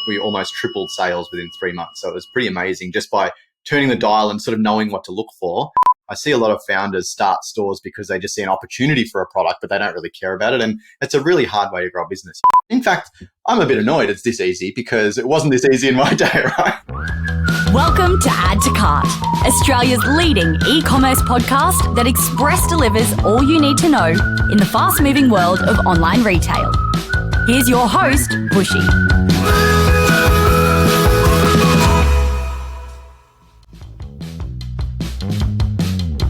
we almost tripled sales within 3 months. So it was pretty amazing just by turning the dial and sort of knowing what to look for. I see a lot of founders start stores because they just see an opportunity for a product, but they don't really care about it. And it's a really hard way to grow a business. In fact, I'm a bit annoyed it's this easy because it wasn't this easy in my day, right? Welcome to Add to Cart, Australia's leading e-commerce podcast that express delivers all you need to know in the fast-moving world of online retail. Here's your host, Bushy.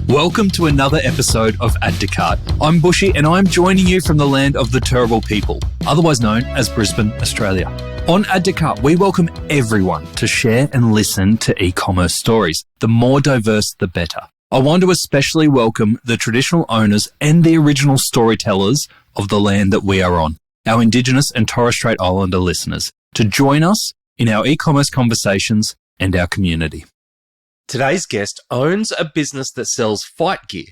Welcome to another episode of Add to Cart. I'm Bushy and I'm joining you from the land of the Turrbal people, otherwise known as Brisbane, Australia. On Add to Cart, we welcome everyone to share and listen to e-commerce stories. The more diverse, the better. I want to especially welcome the traditional owners and the original storytellers of the land that we are on, our Indigenous and Torres Strait Islander listeners, to join us in our e-commerce conversations and our community. Today's guest owns a business that sells fight gear.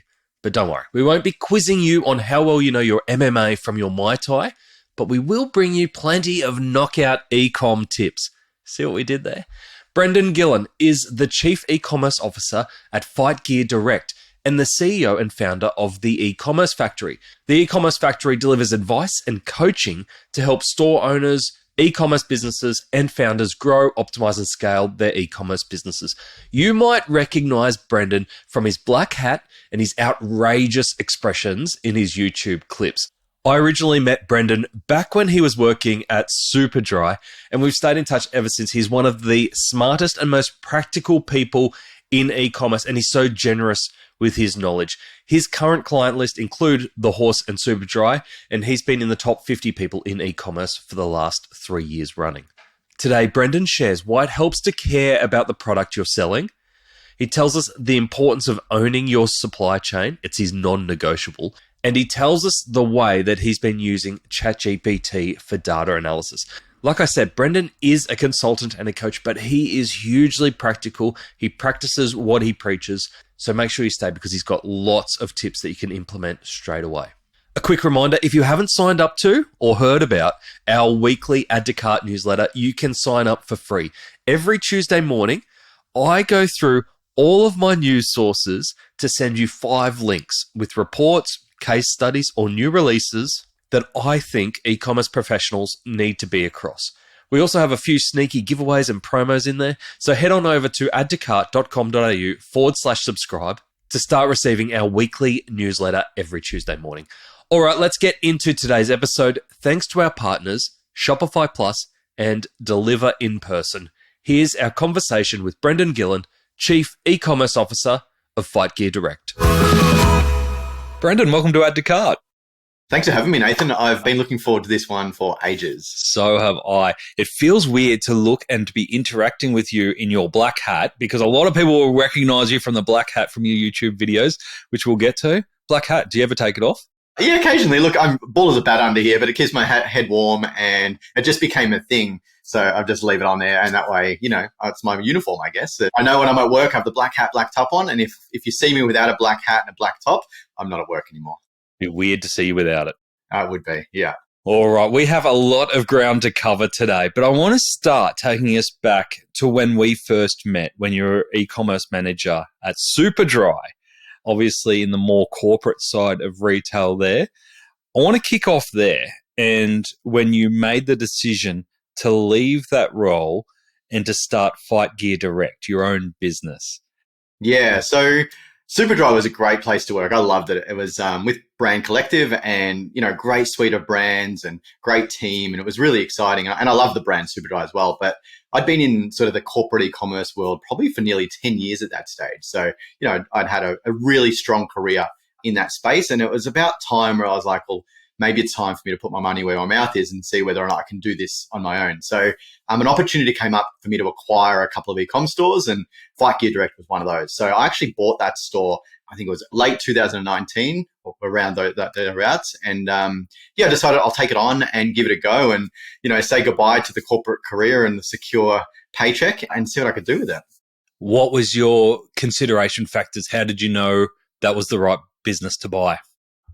But don't worry, we won't be quizzing you on how well you know your MMA from your Muay Thai, but we will bring you plenty of knockout ecom tips. See what we did there? Brendan Gillen is the Chief Ecommerce Officer at Fight Gear Direct and the CEO and founder of the E-commerce Factory. The E-commerce Factory delivers advice and coaching to help store owners, e-commerce businesses and founders grow, optimize and scale their e-commerce businesses. You might recognize Brendan from his black hat and his outrageous expressions in his YouTube clips. I originally met Brendan back when he was working at Superdry, and we've stayed in touch ever since. He's one of the smartest and most practical people in e-commerce, and he's so generous with his knowledge. His current client list include the Horse and Superdry, and he's been in the top 50 people in e-commerce for the last 3 years running. Today, Brendan shares why it helps to care about the product you're selling. He tells us the importance of owning your supply chain. It's his non-negotiable. And he tells us the way that he's been using ChatGPT for data analysis. Like I said, Brendan is a consultant and a coach, but he is hugely practical. He practices what he preaches. So make sure you stay because he's got lots of tips that you can implement straight away. A quick reminder, if you haven't signed up to or heard about our weekly Add to Cart newsletter, you can sign up for free. Every Tuesday morning, I go through all of my news sources to send you 5 links with reports, case studies, or new releases that I think e-commerce professionals need to be across. We also have a few sneaky giveaways and promos in there. So head on over to addtocart.com.au/subscribe to start receiving our weekly newsletter every Tuesday morning. All right, let's get into today's episode. Thanks to our partners, Shopify Plus and Deliver in Person. Here's our conversation with Brendan Gillen, Chief Ecommerce Officer of Fight Gear Direct. Brendan, welcome to Add to Cart. Thanks for having me, Nathan. I've been looking forward to this one for ages. So have I. It feels weird to look and to be interacting with you in your black hat because a lot of people will recognize you from the black hat from your YouTube videos, which we'll get to. Black hat, do you ever take it off? Yeah, occasionally. Look, I'm bald as a bat under here, but it keeps my head warm and it just became a thing. So I just leave it on there and that way, it's my uniform, I guess. I know when I'm at work, I have the black hat, black top on. And if you see me without a black hat and a black top, I'm not at work anymore. It'd be weird to see you without it. It would be, yeah. All right. We have a lot of ground to cover today, but I want to start taking us back to when we first met, when you were e-commerce manager at Superdry, obviously in the more corporate side of retail there. I want to kick off there. And when you made the decision to leave that role and to start Fight Gear Direct, your own business. Yeah, so Superdry was a great place to work. I loved it. It was with Brand Collective and, great suite of brands and great team. And it was really exciting. And I love the brand Superdry as well. But I'd been in sort of the corporate e-commerce world probably for nearly 10 years at that stage. So, I'd had a really strong career in that space. And it was about time where I was like, well, maybe it's time for me to put my money where my mouth is and see whether or not I can do this on my own. So an opportunity came up for me to acquire a couple of e-com stores, and Fight Gear Direct was one of those. So I actually bought that store, I think it was late 2019 or around that thereabouts. And I decided I'll take it on and give it a go and, say goodbye to the corporate career and the secure paycheck and see what I could do with it. What was your consideration factors? How did you know that was the right business to buy?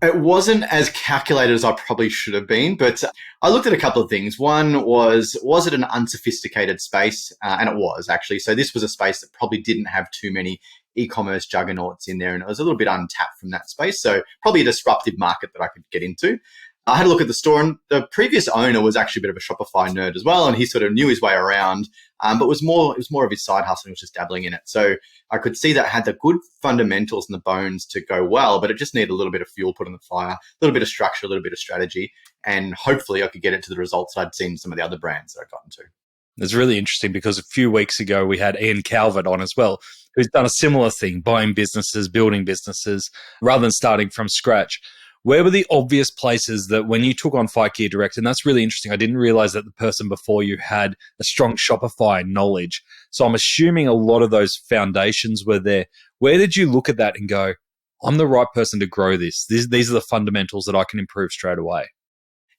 It wasn't as calculated as I probably should have been, but I looked at a couple of things. One was it an unsophisticated space? And it was actually. So this was a space that probably didn't have too many e-commerce juggernauts in there, and it was a little bit untapped from that space. So probably a disruptive market that I could get into. I had a look at the store, and the previous owner was actually a bit of a Shopify nerd as well, and he sort of knew his way around, but it was more of his side hustle. He was just dabbling in it. So I could see that it had the good fundamentals and the bones to go well, but it just needed a little bit of fuel put on the fire, a little bit of structure, a little bit of strategy, and hopefully I could get it to the results that I'd seen in some of the other brands that I'd gotten to. It's really interesting because a few weeks ago we had Ian Calvert on as well, who's done a similar thing, buying businesses, building businesses, rather than starting from scratch. Where were the obvious places that when you took on Fight Gear Direct, and that's really interesting, I didn't realize that the person before you had a strong Shopify knowledge. So I'm assuming a lot of those foundations were there. Where did you look at that and go, I'm the right person to grow this? These are the fundamentals that I can improve straight away.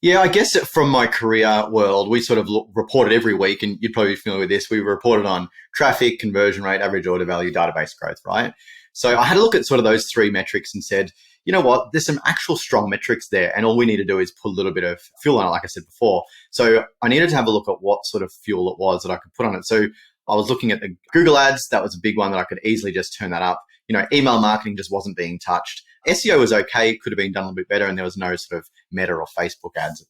Yeah, I guess from my career world, we sort of reported every week, and you'd probably be familiar with this. We reported on traffic, conversion rate, average order value, database growth, right? So I had a look at sort of those three metrics and said, you know what, there's some actual strong metrics there, and all we need to do is put a little bit of fuel on it, like I said before. So I needed to have a look at what sort of fuel it was that I could put on it. So I was looking at the Google ads. That was a big one that I could easily just turn that up. Email marketing just wasn't being touched. SEO was okay, could have been done a little bit better, and there was no sort of Meta or Facebook ads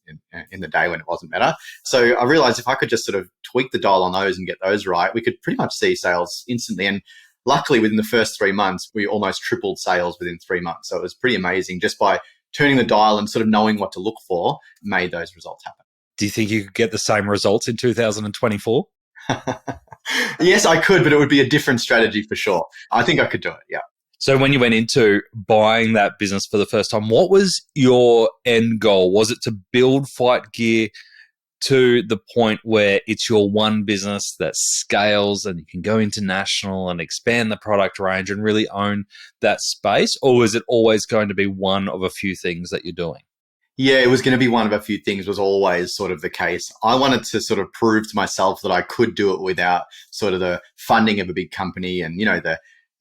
in the day when it wasn't Meta. So I realized if I could just sort of tweak the dial on those and get those right, we could pretty much see sales instantly. And luckily, within the first 3 months, we almost tripled sales within 3 months. So it was pretty amazing. Just by turning the dial and sort of knowing what to look for, made those results happen. Do you think you could get the same results in 2024? Yes, I could, but it would be a different strategy for sure. I think I could do it, yeah. So when you went into buying that business for the first time, what was your end goal? Was it to build Fight Gear to the point where it's your one business that scales and you can go international and expand the product range and really own that space? Or was it always going to be one of a few things that you're doing? Yeah, it was going to be one of a few things, was always sort of the case. I wanted to sort of prove to myself that I could do it without sort of the funding of a big company and,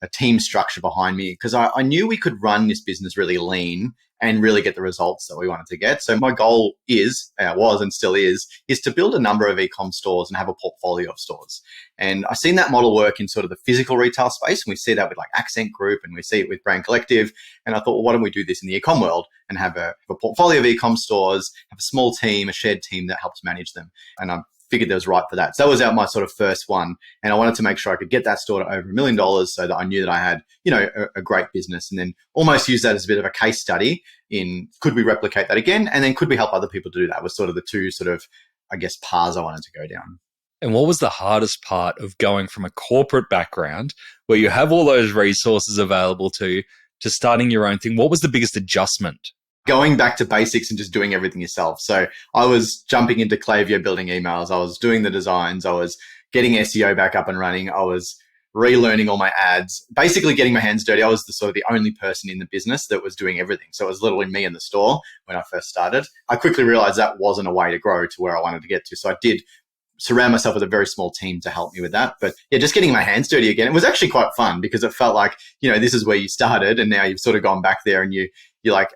the team structure behind me, because I knew we could run this business really lean and really get the results that we wanted to get. So my goal was and still is to build a number of ecom stores and have a portfolio of stores. And I've seen that model work in sort of the physical retail space. And we see that with like Accent Group, and we see it with Brand Collective. And I thought, well, why don't we do this in the ecom world and have a portfolio of ecom stores, have a small team, a shared team that helps manage them. And I figured that was right for that. So that was my sort of first one. And I wanted to make sure I could get that store to over $1 million so that I knew that I had, a great business, and then almost use that as a bit of a case study in, could we replicate that again? And then could we help other people to do that? Was sort of the two sort of, I guess, paths I wanted to go down. And what was the hardest part of going from a corporate background where you have all those resources available to you to starting your own thing? What was the biggest adjustment? Going back to basics and just doing everything yourself. So I was jumping into Klaviyo, building emails. I was doing the designs. I was getting SEO back up and running. I was relearning all my ads, basically getting my hands dirty. I was the only person in the business that was doing everything. So it was literally me in the store when I first started. I quickly realized that wasn't a way to grow to where I wanted to get to. So I did surround myself with a very small team to help me with that. But yeah, just getting my hands dirty again. It was actually quite fun because it felt like, this is where you started and now you've sort of gone back there and you're like,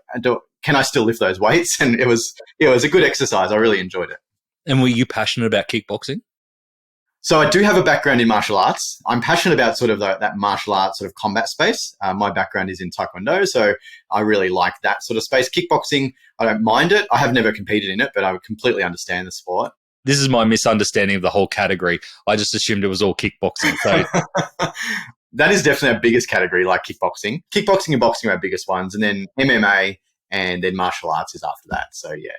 can I still lift those weights? And it was a good exercise. I really enjoyed it. And were you passionate about kickboxing? So I do have a background in martial arts. I'm passionate about sort of that martial arts sort of combat space. My background is in Taekwondo, so I really like that sort of space. Kickboxing, I don't mind it. I have never competed in it, but I would completely understand the sport. This is my misunderstanding of the whole category. I just assumed it was all kickboxing. So that is definitely our biggest category, like kickboxing. Kickboxing and boxing are our biggest ones, and then MMA, and then martial arts is after that. So yeah.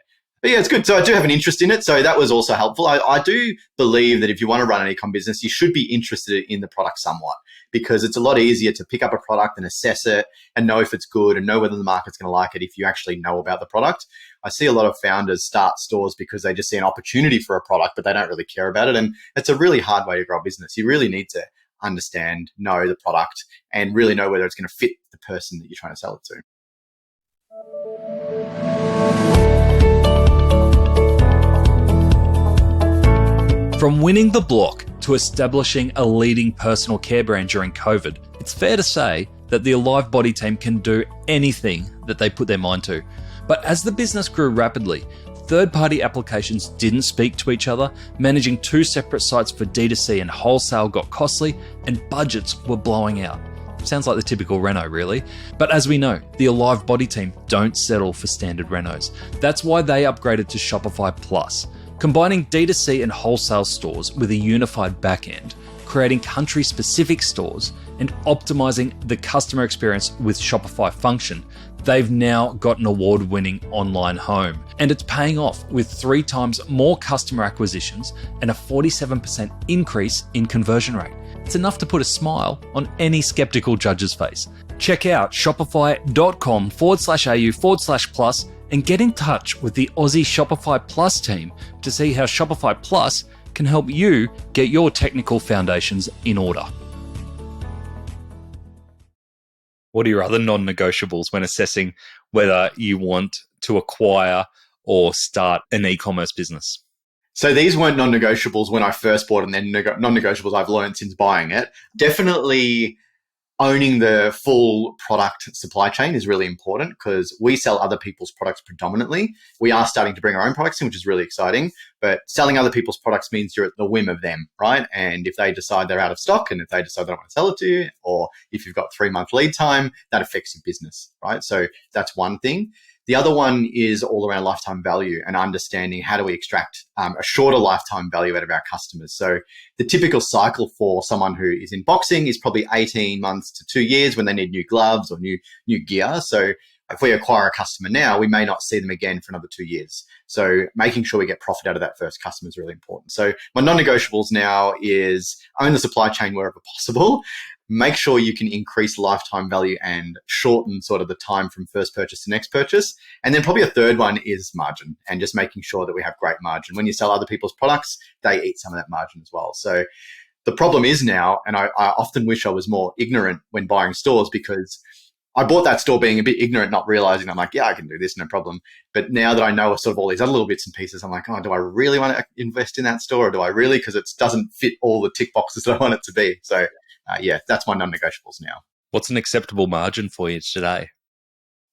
But yeah, it's good. So I do have an interest in it. So that was also helpful. I do believe that if you want to run an ecom business, you should be interested in the product somewhat, because it's a lot easier to pick up a product and assess it and know if it's good and know whether the market's going to like it if you actually know about the product. I see a lot of founders start stores because they just see an opportunity for a product, but they don't really care about it. And it's a really hard way to grow a business. You really need to understand, know the product, and really know whether it's going to fit the person that you're trying to sell it to. From winning the block to establishing a leading personal care brand during COVID, it's fair to say that the Alive Body team can do anything that they put their mind to. But as the business grew rapidly, third-party applications didn't speak to each other, managing two separate sites for D2C and wholesale got costly, and budgets were blowing out. Sounds like the typical reno, really. But as we know, the Alive Body team don't settle for standard renos. That's why they upgraded to Shopify Plus, combining D2C and wholesale stores with a unified backend, creating country-specific stores, and optimizing the customer experience with Shopify Function. They've now got an award-winning online home, and it's paying off with 3 times more customer acquisitions and a 47% increase in conversion rate. It's enough to put a smile on any skeptical judge's face. Check out shopify.com/au/plus and get in touch with the Aussie Shopify Plus team to see how Shopify Plus can help you get your technical foundations in order. What are your other non-negotiables when assessing whether you want to acquire or start an e-commerce business? So these weren't non-negotiables when I first bought them, then non-negotiables I've learned since buying it. Definitely owning the full product supply chain is really important because we sell other people's products predominantly. We are starting to bring our own products in, which is really exciting, but selling other people's products means you're at the whim of them, right? And if they decide they're out of stock and if they decide they don't want to sell it to you, or if you've got 3-month lead time, that affects your business, right? So that's one thing. The other one is all around lifetime value and understanding how do we extract a shorter lifetime value out of our customers. So the typical cycle for someone who is in boxing is probably 18 months to 2 years when they need new gloves or new gear. So if we acquire a customer now, we may not see them again for another 2 years. So making sure we get profit out of that first customer is really important. So my non-negotiables now is own the supply chain wherever possible. Make sure you can increase lifetime value and shorten sort of the time from first purchase to next purchase. And then probably a third one is margin and just making sure that we have great margin. When you sell other people's products, they eat some of that margin as well. So the problem is now, and I often wish I was more ignorant when buying stores because I bought that store being a bit ignorant, not realizing I'm like, yeah, I can do this, no problem. But now that I know sort of all these other little bits and pieces, I'm like, oh, do I really want to invest in that store or do I really? Because it doesn't fit all the tick boxes that I want it to be. So yeah, that's my non-negotiables now. What's an acceptable margin for you today?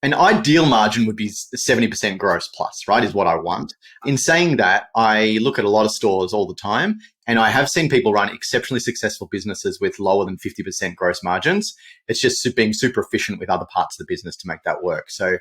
An ideal margin would be 70% gross plus, right, is what I want. In saying that, I look at a lot of stores all the time, and I have seen people run exceptionally successful businesses with lower than 50% gross margins. It's just being super efficient with other parts of the business to make that work. So,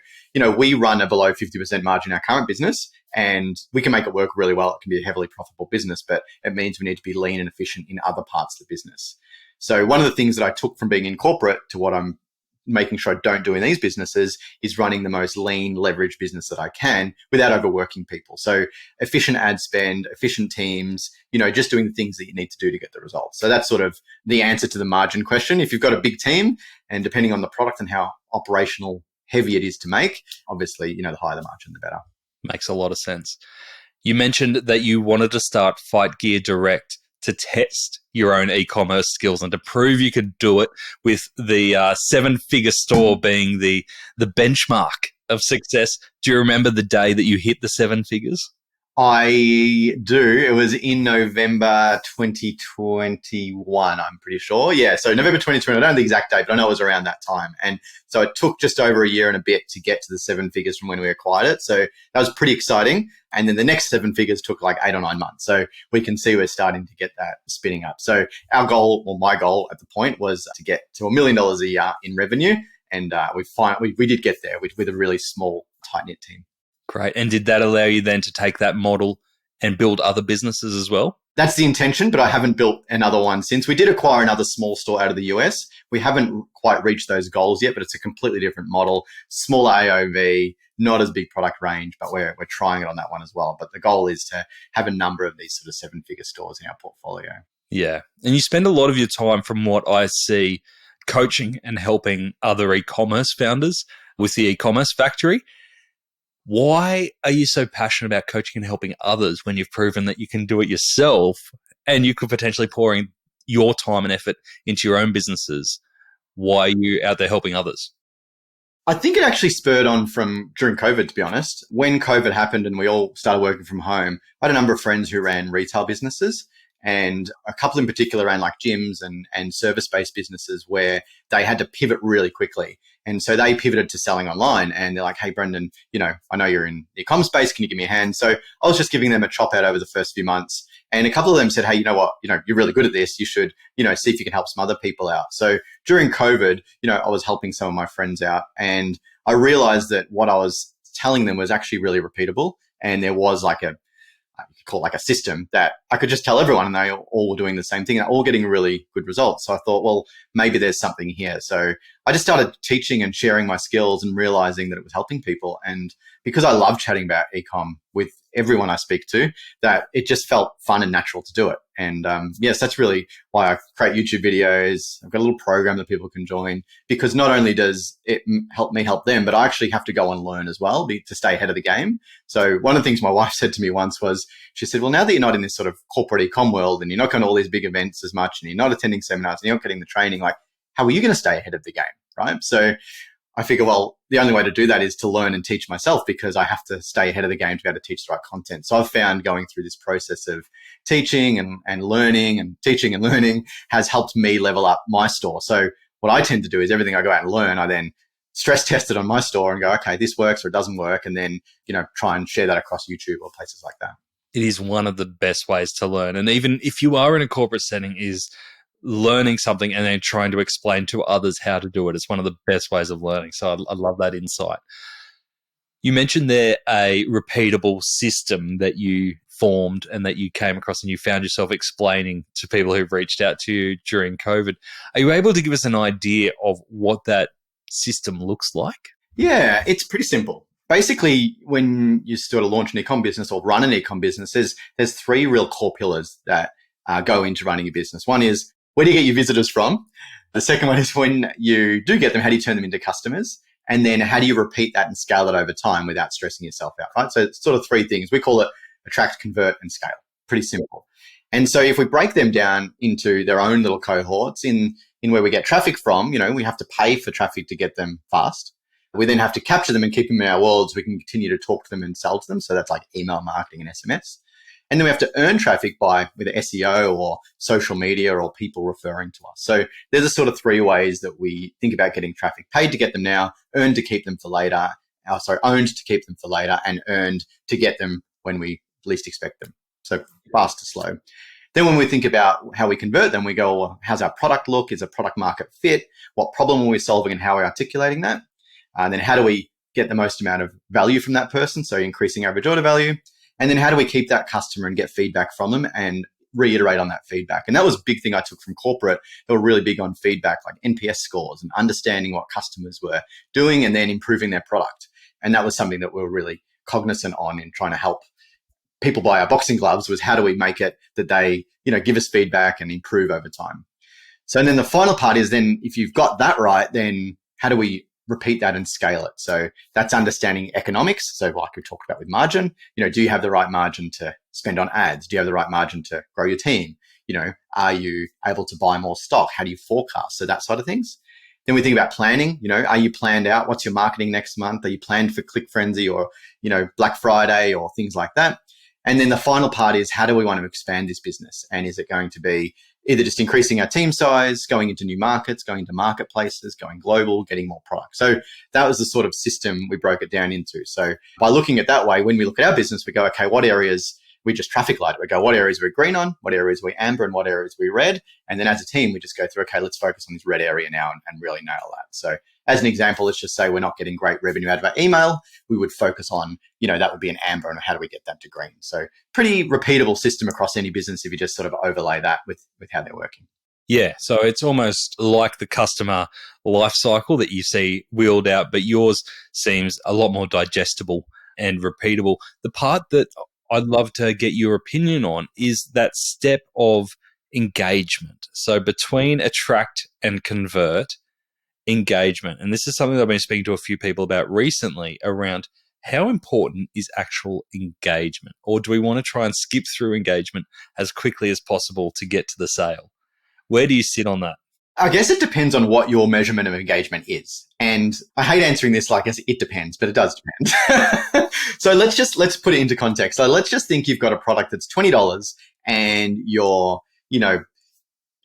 we run a below 50% margin in our current business, and we can make it work really well. It can be a heavily profitable business, but it means we need to be lean and efficient in other parts of the business. So one of the things that I took from being in corporate to what I'm making sure I don't do in these businesses is running the most lean, leveraged business that I can without overworking people. So efficient ad spend, efficient teams, just doing the things that you need to do to get the results. So that's sort of the answer to the margin question. If you've got a big team and depending on the product and how operational heavy it is to make, obviously, the higher the margin, the better. Makes a lot of sense. You mentioned that you wanted to start Fight Gear Direct to test your own e-commerce skills and to prove you could do it, with the 7-figure store being the benchmark of success. Do you remember the day that you hit the 7 figures? I do. It was in November 2021, I'm pretty sure. Yeah, so November 2020, I don't know the exact date, but I know it was around that time. And so it took just over a year and a bit to get to the 7 figures from when we acquired it. So that was pretty exciting. And then the next 7 figures took like 8 or 9 months. So we can see we're starting to get that spinning up. So our goal, or my goal at the point, was to get to $1 million a year in revenue. And we did get there with a really small, tight-knit team. Great. And did that allow you then to take that model and build other businesses as well? That's the intention, but I haven't built another one since. We did acquire another small store out of the US. We haven't quite reached those goals yet, but it's a completely different model. Smaller AOV, not as big product range, but we're trying it on that one as well. But the goal is to have a number of these sort of 7-figure stores in our portfolio. Yeah. And you spend a lot of your time, from what I see, coaching and helping other e-commerce founders with the e-commerce factory. Why are you so passionate about coaching and helping others when you've proven that you can do it yourself and you could potentially pour in your time and effort into your own businesses? Why are you out there helping others? I think it actually spurred on from during COVID, to be honest. When COVID happened and we all started working from home, I had a number of friends who ran retail businesses, and a couple in particular ran like gyms and service-based businesses where they had to pivot really quickly. And so they pivoted to selling online, and they're like, hey, Brendan, I know you're in the ecom space. Can you give me a hand? So I was just giving them a chop out over the first few months. And a couple of them said, hey, you know what, you're really good at this. You should, see if you can help some other people out. So during COVID, I was helping some of my friends out, and I realized that what I was telling them was actually really repeatable. And there was like you could call it like a system that I could just tell everyone, and they all were doing the same thing, and all getting really good results. So I thought, well, maybe there's something here. So I just started teaching and sharing my skills and realizing that it was helping people. And because I love chatting about ecom with everyone I speak to, that it just felt fun and natural to do it. And yes, that's really why I create YouTube videos. I've got a little program that people can join, because not only does it help me help them, but I actually have to go and learn as well to stay ahead of the game. So one of the things my wife said to me once was, she said, well, now that you're not in this sort of corporate ecom world, and you're not going to all these big events as much, and you're not attending seminars, and you're not getting the training, like, how are you going to stay ahead of the game, right? So I figure, well, the only way to do that is to learn and teach myself, because I have to stay ahead of the game to be able to teach the right content. So I've found going through this process of teaching and learning and teaching and learning has helped me level up my store. So what I tend to do is everything I go out and learn, I then stress test it on my store and go, okay, this works or it doesn't work. And then, try and share that across YouTube or places like that. It is one of the best ways to learn. And even if you are in a corporate setting, is learning something and then trying to explain to others how to do it. It's one of the best ways of learning. So I love that insight. You mentioned there a repeatable system that you formed and that you came across and you found yourself explaining to people who've reached out to you during COVID. Are you able to give us an idea of what that system looks like? Yeah, it's pretty simple. Basically, when you sort of launch an ecom business or run an ecom business, there's three real core pillars that go into running a business. One is, where do you get your visitors from? The second one is, when you do get them, how do you turn them into customers? And then how do you repeat that and scale it over time without stressing yourself out, right? So it's sort of three things. We call it attract, convert, and scale. Pretty simple. And so if we break them down into their own little cohorts in where we get traffic from, we have to pay for traffic to get them fast. We then have to capture them and keep them in our world so we can continue to talk to them and sell to them. So that's like email marketing and SMS. And then we have to earn traffic by either SEO or social media or people referring to us. So there's the sort of three ways that we think about getting traffic: paid to get them now, earned to keep them for later, owned to keep them for later, and earned to get them when we least expect them. So fast to slow. Then when we think about how we convert them, we go, well, how's our product look? Is a product market fit? What problem are we solving and how are we articulating that? And then how do we get the most amount of value from that person? So increasing average order value. And then how do we keep that customer and get feedback from them and reiterate on that feedback? And that was a big thing I took from corporate. They were really big on feedback, like NPS scores and understanding what customers were doing and then improving their product. And that was something that we were really cognizant on in trying to help people buy our boxing gloves, was how do we make it that they, give us feedback and improve over time. So then the final part is, then if you've got that right, then how do we repeat that and scale it? So that's understanding economics. So like we talked about with margin, do you have the right margin to spend on ads? Do you have the right margin to grow your team? Are you able to buy more stock? How do you forecast? So that side of things. Then we think about planning. Are you planned out? What's your marketing next month? Are you planned for Click Frenzy or, Black Friday or things like that? And then the final part is, how do we want to expand this business? And is it going to be either just increasing our team size, going into new markets, going into marketplaces, going global, getting more product? So that was the sort of system we broke it down into. So by looking at that way, when we look at our business, we go, okay, what areas we just traffic light? We go, what areas we're green on, what areas we amber, and what areas we red? And then as a team, we just go through, okay, let's focus on this red area now and really nail that. So as an example, let's just say we're not getting great revenue out of our email. We would focus on, that would be an amber, and how do we get that to green? So pretty repeatable system across any business if you just sort of overlay that with how they're working. Yeah, so it's almost like the customer life cycle that you see wheeled out, but yours seems a lot more digestible and repeatable. The part that I'd love to get your opinion on is that step of engagement. So between attract and convert, engagement. And this is something that I've been speaking to a few people about recently, around how important is actual engagement? Or do we want to try and skip through engagement as quickly as possible to get to the sale? Where do you sit on that? I guess it depends on what your measurement of engagement is. And I hate answering this like as it depends, but it does depend. So let's put it into context. So let's just think you've got a product that's $20 and you're,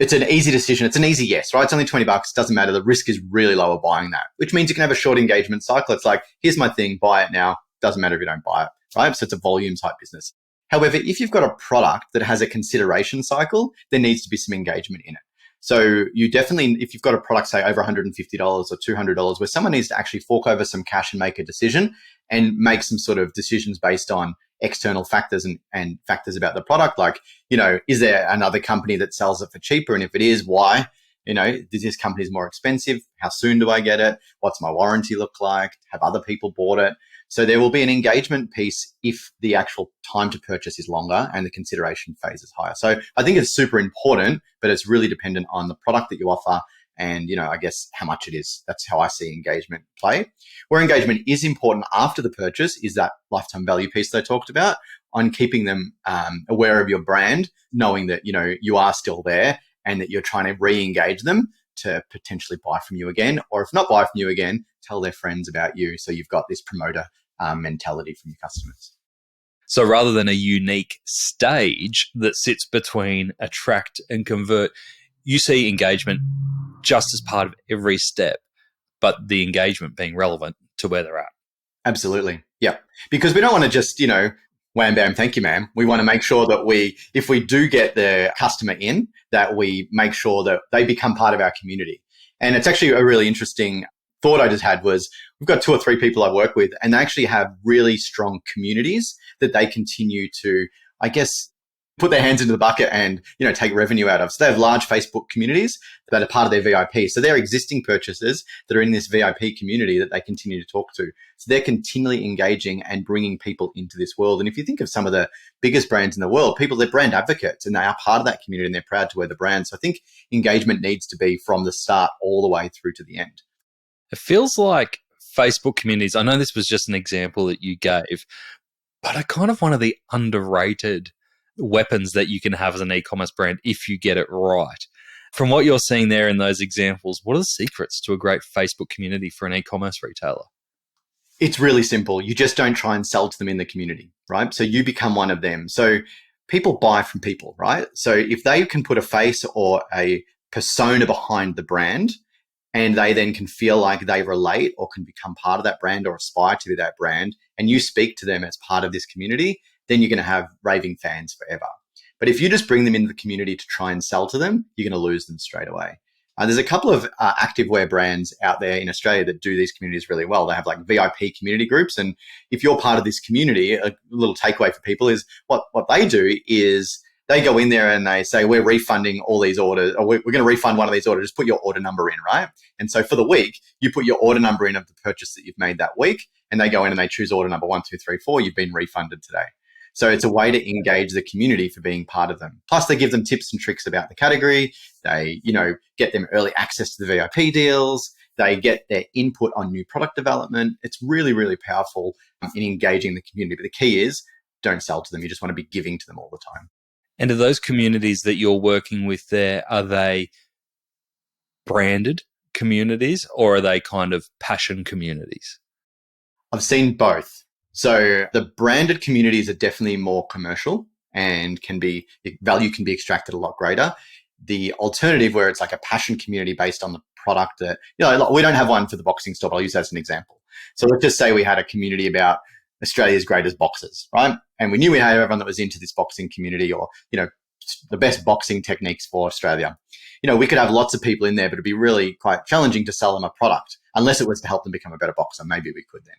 It's an easy decision. It's an easy yes, right? It's only $20. Doesn't matter. The risk is really lower buying that, which means you can have a short engagement cycle. It's like, here's my thing, buy it now. Doesn't matter if you don't buy it, right? So it's a volume type business. However, if you've got a product that has a consideration cycle, there needs to be some engagement in it. So you definitely, if you've got a product, say over $150 or $200, where someone needs to actually fork over some cash and make a decision and make some sort of decisions based on external factors and factors about the product, like, is there another company that sells it for cheaper? And if it is, why? This company is more expensive. How soon do I get it? What's my warranty look like? Have other people bought it? So there will be an engagement piece if the actual time to purchase is longer and the consideration phase is higher. So I think it's super important, but it's really dependent on the product that you offer and, I guess how much it is. That's how I see engagement play. Where engagement is important after the purchase is that lifetime value piece that I talked about, on keeping them aware of your brand, knowing that, you are still there and that you're trying to re-engage them to potentially buy from you again, or if not buy from you again, tell their friends about you. So you've got this promoter mentality from your customers. So rather than a unique stage that sits between attract and convert, you see engagement just as part of every step, but the engagement being relevant to where they're at. Absolutely. Yeah. Because we don't want to just, wham, bam, thank you, ma'am. We want to make sure that if we do get the customer in, that we make sure that they become part of our community. And it's actually a really interesting thought I just had was we've got 2 or 3 people I work with, and they actually have really strong communities that they continue to, I guess, put their hands into the bucket and, take revenue out of. So they have large Facebook communities that are part of their VIP. So they're existing purchasers that are in this VIP community that they continue to talk to. So they're continually engaging and bringing people into this world. And if you think of some of the biggest brands in the world, they're brand advocates and they are part of that community and they're proud to wear the brand. So I think engagement needs to be from the start all the way through to the end. It feels like Facebook communities, I know this was just an example that you gave, but are kind of one of the underrated weapons that you can have as an e-commerce brand if you get it right. From what you're seeing there in those examples, what are the secrets to a great Facebook community for an e-commerce retailer? It's really simple. You just don't try and sell to them in the community, right? So you become one of them. So people buy from people, right? So if they can put a face or a persona behind the brand, and they then can feel like they relate or can become part of that brand or aspire to be that brand, and you speak to them as part of this community, then you're going to have raving fans forever. But if you just bring them into the community to try and sell to them, you're going to lose them straight away. There's a couple of activewear brands out there in Australia that do these communities really well. They have like VIP community groups. And if you're part of this community, a little takeaway for people is what they do is they go in there and they say, we're refunding all these orders, or we're going to refund one of these orders, just put your order number in, right? And so for the week, you put your order number in of the purchase that you've made that week, and they go in and they choose order number 1, 2, 3, 4, you've been refunded today. So it's a way to engage the community for being part of them. Plus they give them tips and tricks about the category. They, get them early access to the VIP deals. They get their input on new product development. It's really, really powerful in engaging the community. But the key is don't sell to them. You just want to be giving to them all the time. And are those communities that you're working with there, are they branded communities or are they kind of passion communities? I've seen both. So the branded communities are definitely more commercial and value can be extracted a lot greater. The alternative where it's like a passion community based on the product that, we don't have one for the boxing store, but I'll use that as an example. So let's just say we had a community about Australia's greatest boxers, right? And we knew we had everyone that was into this boxing community or, the best boxing techniques for Australia. We could have lots of people in there, but it'd be really quite challenging to sell them a product unless it was to help them become a better boxer. Maybe we could then.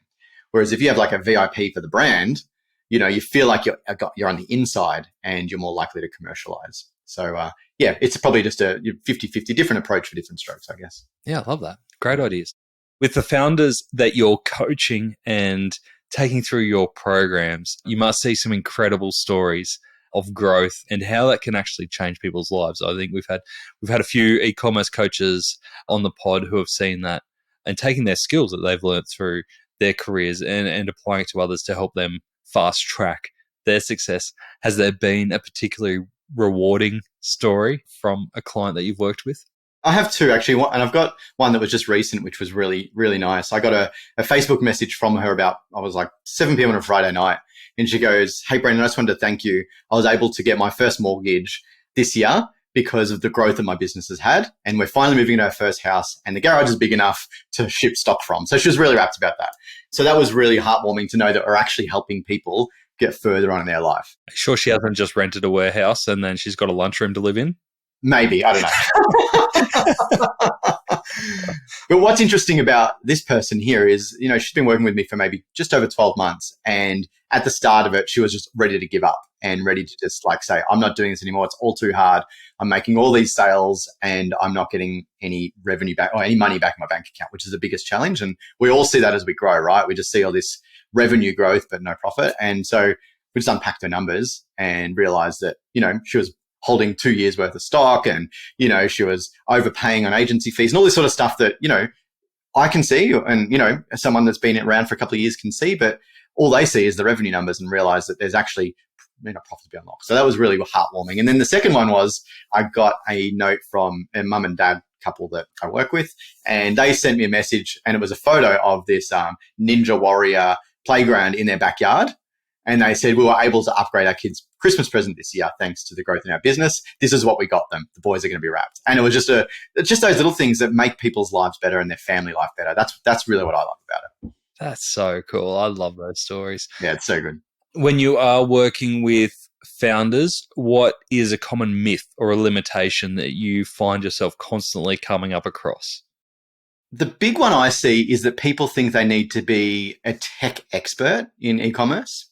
Whereas if you have like a VIP for the brand, you feel like you're on the inside and you're more likely to commercialize. So, it's probably just a 50-50 different approach for different strokes, I guess. Yeah, I love that. Great ideas. With the founders that you're coaching and taking through your programs, you must see some incredible stories of growth and how that can actually change people's lives. I think we've had a few e-commerce coaches on the pod who have seen that and taking their skills that they've learned through their careers and applying it to others to help them fast track their success. Has there been a particularly rewarding story from a client that you've worked with? I have 2 actually, and I've got one that was just recent, which was really, really nice. I got a Facebook message from her about, I was like 7 p.m. on a Friday night, and she goes, "Hey, Brandon, I just wanted to thank you. I was able to get my first mortgage this year because of the growth that my business has had. And we're finally moving into our first house and the garage is big enough to ship stock from. So she was really rapt about that. So that was really heartwarming to know that we're actually helping people get further on in their life. Sure, she hasn't just rented a warehouse and then she's got a lunchroom to live in? Maybe, I don't know. But what's interesting about this person here is, she's been working with me for maybe just over 12 months. And at the start of it, she was just ready to give up and ready to just say, I'm not doing this anymore. It's all too hard. I'm making all these sales and I'm not getting any revenue back or any money back in my bank account, which is the biggest challenge. And we all see that as we grow, right? We just see all this revenue growth, but no profit. And so we just unpacked her numbers and realized that, she was holding 2 years worth of stock and, she was overpaying on agency fees and all this sort of stuff that, I can see and, someone that's been around for a couple of years can see, but all they see is the revenue numbers and realize that there's actually profit to be unlocked. So that was really heartwarming. And then the second one was I got a note from a mum and dad couple that I work with, and they sent me a message and it was a photo of this Ninja Warrior playground in their backyard. And they said, we were able to upgrade our kids' Christmas present this year thanks to the growth in our business. This is what we got them. The boys are going to be wrapped. And it was just those little things that make people's lives better and their family life better. That's really what I love about it. That's so cool. I love those stories. Yeah, it's so good. When you are working with founders, what is a common myth or a limitation that you find yourself constantly coming up across? The big one I see is that people think they need to be a tech expert in e-commerce.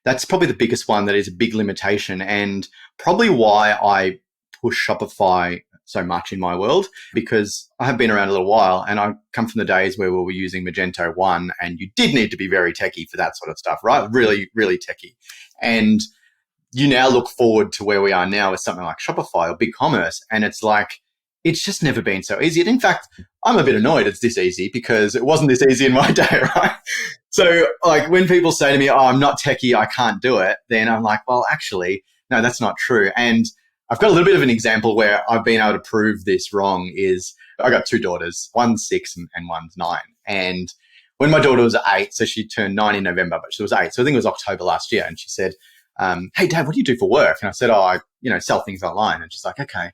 That's probably the biggest one that is a big limitation and probably why I push Shopify so much in my world, because I have been around a little while and I come from the days where we were using Magento 1 and you did need to be very techie for that sort of stuff, right? Really, really techie. And you now look forward to where we are now with something like Shopify or BigCommerce, and it's just never been so easy. And in fact, I'm a bit annoyed it's this easy because it wasn't this easy in my day, right? So when people say to me, oh, I'm not techie, I can't do it, then I'm like, well, actually, no, that's not true. And I've got a little bit of an example where I've been able to prove this wrong is I got two daughters, one's 6 and one's 9. And when my daughter was 8, so she turned 9 in November, but she was 8. So I think it was October last year. And she said, hey, Dad, what do you do for work? And I said, I sell things online. And she's like, okay,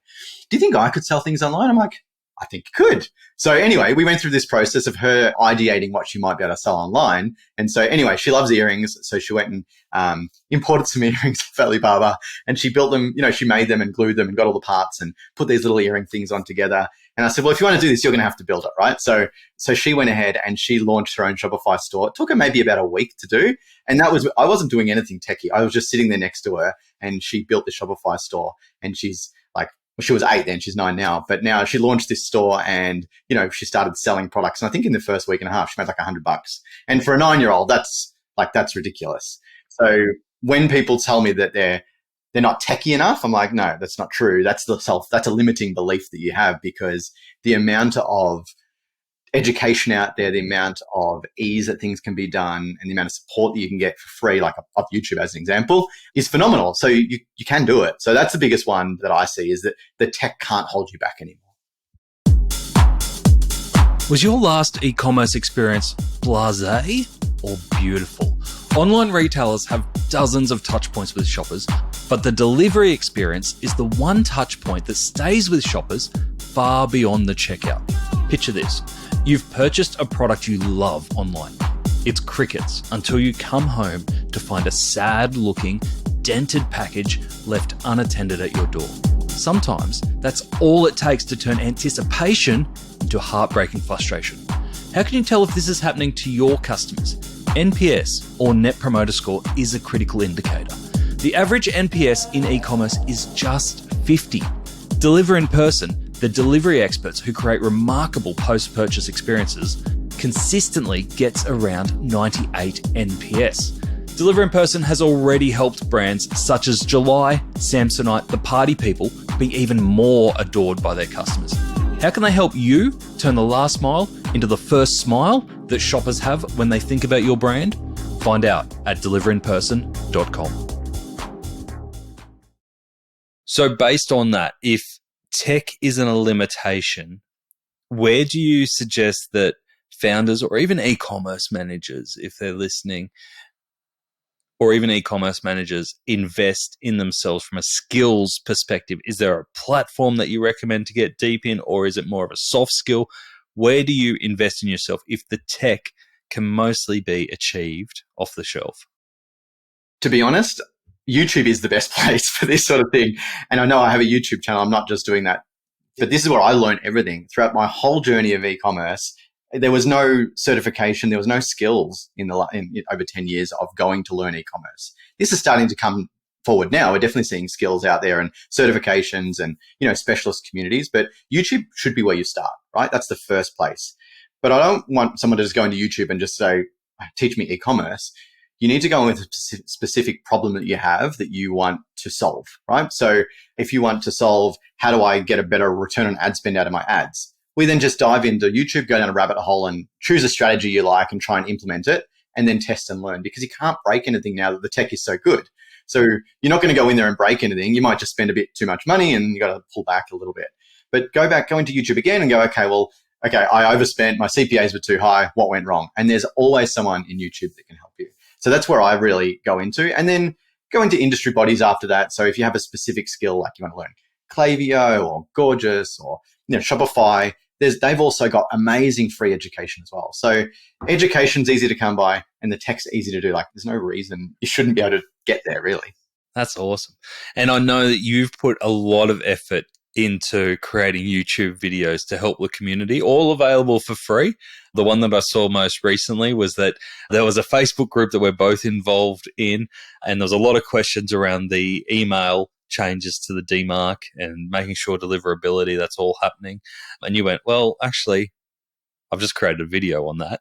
do you think I could sell things online? I'm like, I think you could. So anyway, we went through this process of her ideating what she might be able to sell online. And so anyway, she loves earrings. So she went and imported some earrings off Alibaba and she built them, she made them and glued them and got all the parts and put these little earring things on together. And I said, well, if you want to do this, you're going to have to build it, right? So she went ahead and she launched her own Shopify store. It took her maybe about a week to do. And I wasn't doing anything techie. I was just sitting there next to her and she built the Shopify store. And she's she was 8 then, she's 9 now. But now she launched this store and, she started selling products. And I think in the first week and a half, she made like $100. And for a 9-year-old, that's ridiculous. So when people tell me that they're not techie enough, I'm like, no, that's not true. That's a limiting belief that you have, because the amount of education out there, the amount of ease that things can be done, and the amount of support that you can get for free, like off YouTube as an example, is phenomenal. So you can do it. So that's the biggest one that I see, is that the tech can't hold you back anymore. Was your last e-commerce experience blasé or beautiful? Online retailers have dozens of touch points with shoppers, but the delivery experience is the one touch point that stays with shoppers far beyond the checkout. Picture this. You've purchased a product you love online. It's crickets until you come home to find a sad-looking, dented package left unattended at your door. Sometimes that's all it takes to turn anticipation into heartbreaking frustration. How can you tell if this is happening to your customers? NPS, or Net Promoter Score, is a critical indicator. The average NPS in e-commerce is just 50. Deliver in Person, the delivery experts who create remarkable post-purchase experiences, consistently gets around 98 NPS. Deliver in Person has already helped brands such as July, Samsonite, The Party People be even more adored by their customers. How can they help you turn the last mile into the first smile that shoppers have when they think about your brand? Find out at deliverinperson.com. So based on that, if tech isn't a limitation, where do you suggest that founders or even e-commerce managers, if they're listening, or even e-commerce managers invest in themselves from a skills perspective? Is there a platform that you recommend to get deep in, or is it more of a soft skill? Where do you invest in yourself if the tech can mostly be achieved off the shelf? To be honest, YouTube is the best place for this sort of thing. And I know I have a YouTube channel. I'm not just doing that. But this is where I learned everything throughout my whole journey of e-commerce. There was no certification. There was no skills in over 10 years of going to learn e-commerce. This is starting to come forward now. We're definitely seeing skills out there and certifications and, specialist communities. But YouTube should be where you start, right? That's the first place. But I don't want someone to just go into YouTube and just say, teach me e-commerce. You need to go with a specific problem that you have that you want to solve, right? So if you want to solve, how do I get a better return on ad spend out of my ads? We then just dive into YouTube, go down a rabbit hole and choose a strategy you like and try and implement it and then test and learn, because you can't break anything now that the tech is so good. So you're not going to go in there and break anything. You might just spend a bit too much money and you got to pull back a little bit. But go into YouTube again and go, okay, I overspent, my CPAs were too high, what went wrong? And there's always someone in YouTube that can help you. So that's where I really go into, and then go into industry bodies after that. So if you have a specific skill, like you want to learn Klaviyo or Gorgeous or Shopify, they've also got amazing free education as well. So education's easy to come by and the tech's easy to do. Like there's no reason you shouldn't be able to get there, really. That's awesome. And I know that you've put a lot of effort into creating YouTube videos to help the community, all available for free. The one that I saw most recently was that there was a Facebook group that we're both involved in, and there was a lot of questions around the email changes to the DMARC and making sure deliverability, that's all happening. And you went, well, actually, I've just created a video on that.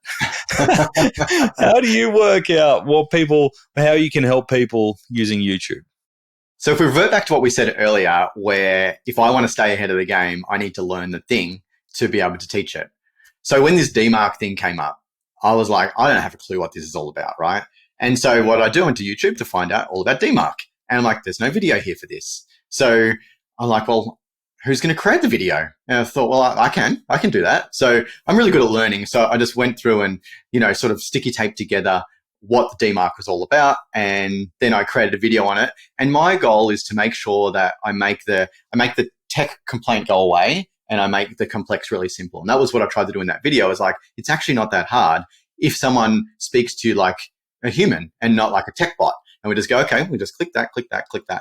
How do you work out how you can help people using YouTube? So if we revert back to what we said earlier, where if I want to stay ahead of the game, I need to learn the thing to be able to teach it. So when this DMARC thing came up, I was like, I don't have a clue what this is all about, right? And so what I do, I went to YouTube to find out all about DMARC. And I'm like, there's no video here for this. So I'm like, well, who's going to create the video? And I thought, well, I can do that. So I'm really good at learning. So I just went through and, sort of sticky tape together what the DMARC was all about, and then I created a video on it. And my goal is to make sure that I make the tech complaint go away and I make the complex really simple. And that was what I tried to do in that video. I was like, it's actually not that hard if someone speaks to you like a human and not like a tech bot. And we just go, okay, we just click that,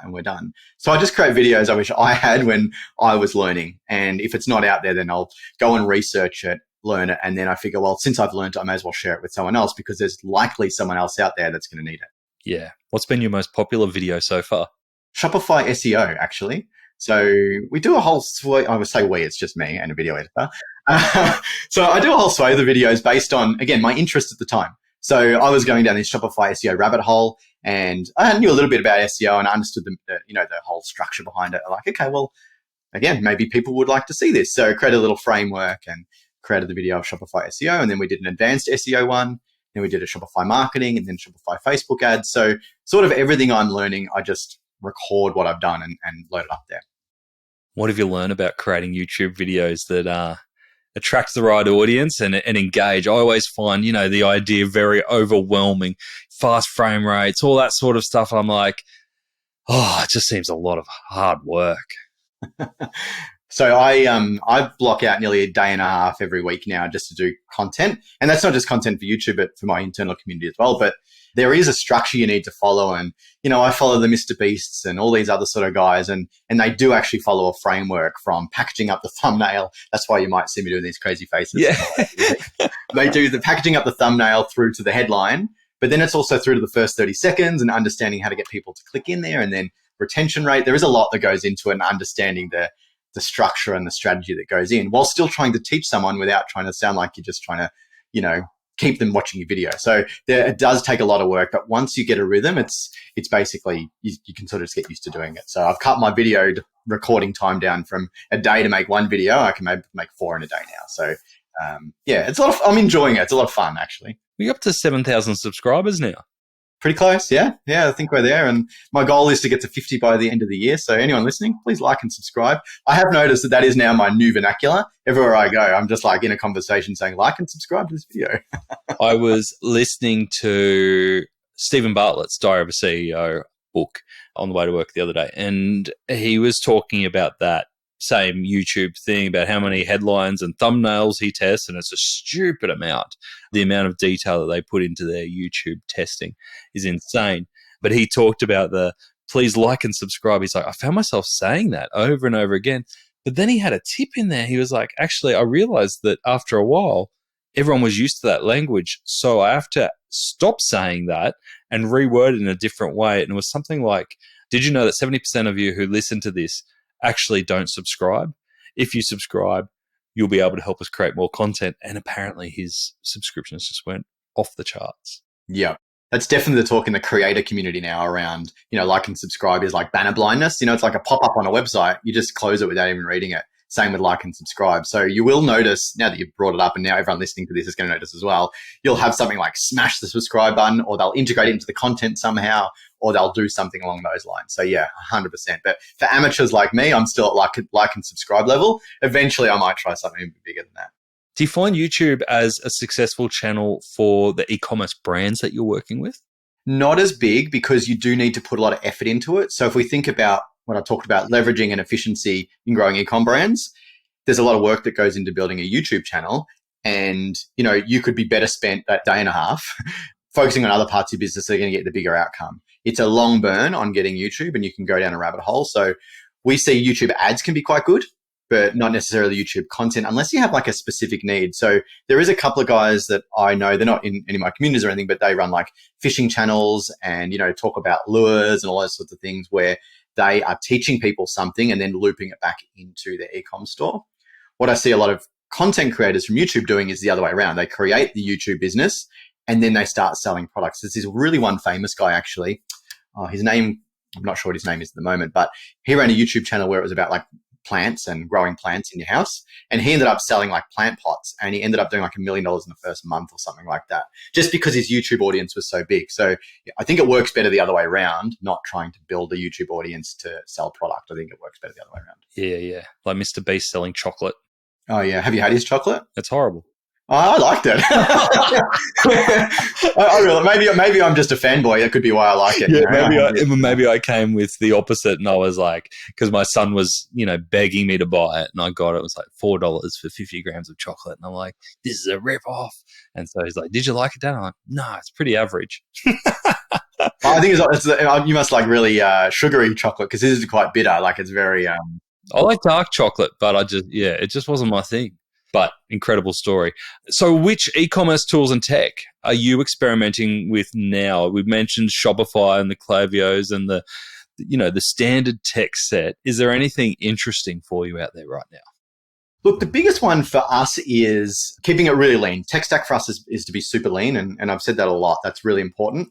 and we're done. So I just create videos I wish I had when I was learning. And if it's not out there, then I'll go and research it, learn it, and then I figure, well, since I've learned it, I may as well share it with someone else because there's likely someone else out there that's going to need it. Yeah. What's been your most popular video so far? Shopify SEO, actually. So we do a whole swathe. I would say it's just me and a video editor. So I do a whole swathe of videos based on, again, my interest at the time. So I was going down this Shopify SEO rabbit hole, and I knew a little bit about SEO and I understood the whole structure behind it. I'm like, okay, well, again, maybe people would like to see this. So I created a little framework and created the video of Shopify SEO, and then we did an advanced SEO one. Then we did a Shopify marketing and then Shopify Facebook ads. So sort of everything I'm learning, I just record what I've done and load it up there. What have you learned about creating YouTube videos that attracts the right audience and engage? I always find, the idea very overwhelming, fast frame rates, all that sort of stuff. I'm like, it just seems a lot of hard work. So I block out nearly a day and a half every week now just to do content. And that's not just content for YouTube, but for my internal community as well. But there is a structure you need to follow. And, I follow the Mr. Beasts and all these other sort of guys. And they do actually follow a framework from packaging up the thumbnail. That's why you might see me doing these crazy faces. Yeah. They do the packaging up the thumbnail through to the headline. But then it's also through to the first 30 seconds and understanding how to get people to click in there, and then retention rate. There is a lot that goes into it, and understanding the structure and the strategy that goes in, while still trying to teach someone without trying to sound like you're just trying to, keep them watching your video. So it does take a lot of work, but once you get a rhythm, it's basically, you can sort of just get used to doing it. So I've cut my video recording time down from a day to make one video. I can maybe make 4 in a day now. So it's a lot of, I'm enjoying it. It's a lot of fun, actually. We're up to 7,000 subscribers now. Pretty close, yeah. Yeah, I think we're there. And my goal is to get to 50 by the end of the year. So anyone listening, please like and subscribe. I have noticed that is now my new vernacular. Everywhere I go, I'm just like in a conversation saying, like and subscribe to this video. I was listening to Stephen Bartlett's Diary of a CEO book on the way to work the other day, and he was talking about that same YouTube thing about how many headlines and thumbnails he tests, and it's a stupid amount. The amount of detail that they put into their YouTube testing is insane. But he talked about the please like and subscribe. He's like, I found myself saying that over and over again. But then he had a tip in there. He was like, actually, I realized that after a while, everyone was used to that language. So I have to stop saying that and reword it in a different way. And it was something like, did you know that 70% of you who listen to this actually don't subscribe? If you subscribe, you'll be able to help us create more content. And apparently his subscriptions just went off the charts. Yeah. That's definitely the talk in the creator community now around, like and subscribe is like banner blindness. It's like a pop-up on a website. You just close it without even reading it. Same with like and subscribe. So you will notice, now that you've brought it up and now everyone listening to this is going to notice as well, you'll have something like smash the subscribe button, or they'll integrate it into the content somehow, or they'll do something along those lines. So yeah, 100%. But for amateurs like me, I'm still at like and subscribe level. Eventually I might try something bigger than that. Do you find YouTube as a successful channel for the e-commerce brands that you're working with? Not as big, because you do need to put a lot of effort into it. So if we think about what I talked about, leveraging and efficiency in growing e-com brands, there's a lot of work that goes into building a YouTube channel. And, you could be better spent that day and a half focusing on other parts of your business that are going to get the bigger outcome. It's a long burn on getting YouTube, and you can go down a rabbit hole. So we see YouTube ads can be quite good, but not necessarily YouTube content unless you have like a specific need. So there is a couple of guys that I know, they're not in any of my communities or anything, but they run like fishing channels and, talk about lures and all those sorts of things where they are teaching people something and then looping it back into their e-com store. What I see a lot of content creators from YouTube doing is the other way around. They create the YouTube business and then they start selling products. There's this really one famous guy actually. His name, I'm not sure what his name is at the moment, but he ran a YouTube channel where it was about like plants and growing plants in your house. And he ended up selling like plant pots, and he ended up doing like $1 million in the first month or something like that, just because his YouTube audience was so big. So I think it works better the other way around, not trying to build a YouTube audience to sell product. I think it works better the other way around. Yeah. Like Mr. Beast selling chocolate. Oh yeah. Have you had his chocolate? That's horrible. Oh, I liked it. I really, maybe I'm just a fanboy. That could be why I like it. Yeah, maybe I came with the opposite, and I was like, because my son was, begging me to buy it, and I got it. It was like $4 for 50 grams of chocolate, and I'm like, this is a rip off. And so he's like, did you like it, Dad? I'm like, no, it's pretty average. I think you must like really sugary chocolate, because this is quite bitter. Like it's very. I like dark chocolate, but it just wasn't my thing. But incredible story. So which e-commerce tools and tech are you experimenting with now? We've mentioned Shopify and the Klaviyo's and the standard tech set. Is there anything interesting for you out there right now? Look, the biggest one for us is keeping it really lean. Tech stack for us is to be super lean, and I've said that a lot. That's really important.